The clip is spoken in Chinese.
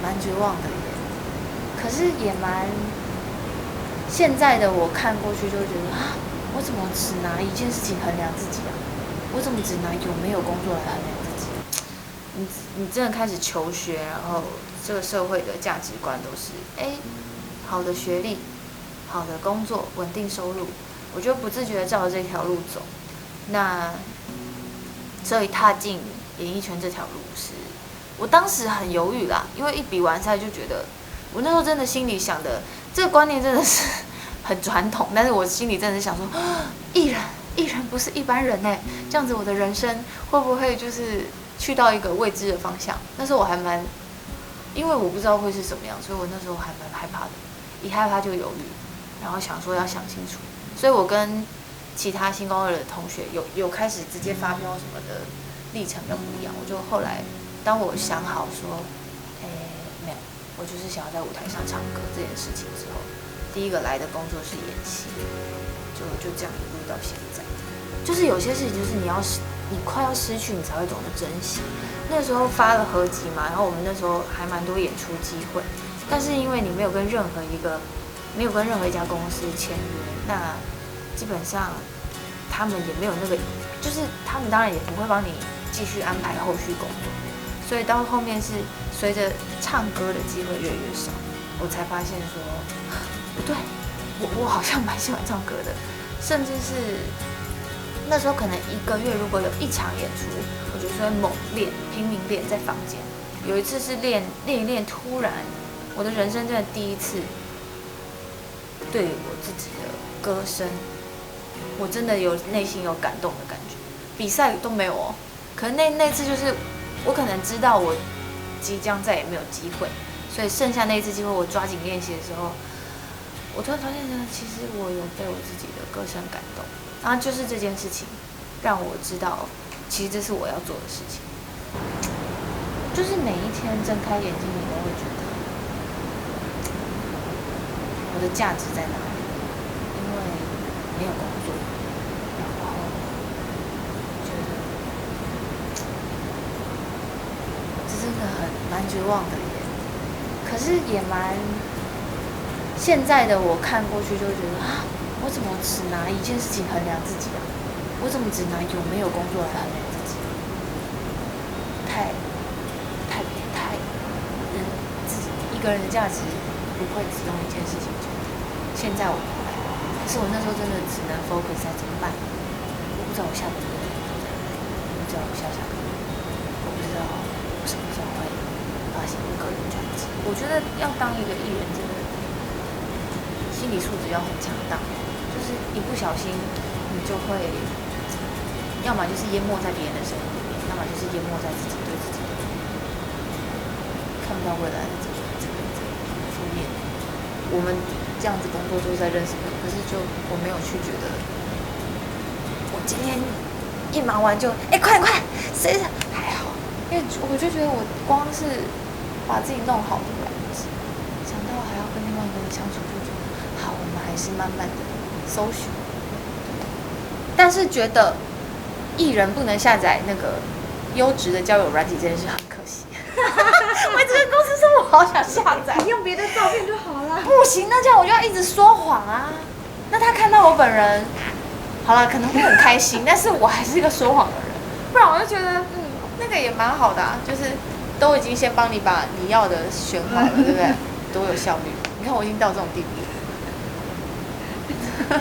蛮绝望的耶。可是也蛮，现在的我看过去就会觉得啊，我怎么只拿一件事情衡量自己啊？我怎么只拿有没有工作来衡量自己？你真的开始求学，然后这个社会的价值观都是，好的学历，好的工作，稳定收入，我就不自觉的照着这条路走。那所以踏进演艺圈这条路是，我当时很犹豫啦，因为一比完赛就觉得，我那时候真的心里想的，这个观念真的是很传统，但是我心里真的是想说，艺人不是一般人哎，这样子我的人生会不会就是去到一个未知的方向？那时候我还蛮，因为我不知道会是什么样，所以我那时候还蛮害怕的，一害怕就犹豫，然后想说要想清楚，所以我跟其他新高二的同学有开始直接发飙什么的历程比较不一样。我就后来，当我想好说，没有，我就是想要在舞台上唱歌这件事情之后，第一个来的工作是演戏，就这样一路到现在。就是有些事情就是你快要失去，你才会懂得珍惜。那时候发了合集嘛，然后我们那时候还蛮多演出机会，但是因为你没有跟任何一家公司签约，那基本上他们也没有那个，就是他们当然也不会帮你继续安排后续工作，所以到后面是随着唱歌的机会越来越少，我才发现说不对，我好像蛮喜欢唱歌的，甚至是那时候可能一个月如果有一场演出，我就是会猛练，拼命练在房间。有一次是练一练，突然我的人生真的第一次对我自己的歌声，我真的有内心有感动的感觉。比赛都没有哦，可是那次就是我可能知道我即将再也没有机会，所以剩下那一次机会我抓紧练习的时候，我突然发现呢，其实我有被我自己的歌声感动。然后就是这件事情让我知道，其实这是我要做的事情。就是每一天睁开眼睛，你都会觉得我的价值在哪里？因为没有工作，然后觉得这真的蛮绝望的耶。可是也蛮，现在的我看过去就会觉得啊，我怎么只拿一件事情衡量自己啊？我怎么只拿有没有工作来衡量自己？太人自己一个人的价值不会只用一件事情决定。现在我明白，可是我那时候真的只能 focus 在怎么办？我不知道我下个月，我不知道我下个月，我不知道我什么时候会发行个人专辑。我觉得要当一个艺人，真的心理素质要很强大，就是一不小心你就会，要么就是淹没在别人的生活里面，要么就是淹没在自己对自己的看不到未来的这个负面。我们这样子工作都在认识朋友，可是就我没有去觉得，我今天一忙完就快点，谁还好，因为我就觉得我光是把自己弄好都来不及，想到还要跟另外一个人相处，就觉得好，我们还是慢慢的搜寻。但是觉得艺人不能下载那个优质的交友软体这件事很可惜。我这个公司说我好想下载，你用别的照片就好了。不行，那这样我就要一直说谎啊。那他看到我本人，好了，可能会很开心，但是我还是一个说谎的人。不然我就觉得，那个也蛮好的啊，就是都已经先帮你把你要的选好了，对不对？多有效率。你看我已经到这种地步了。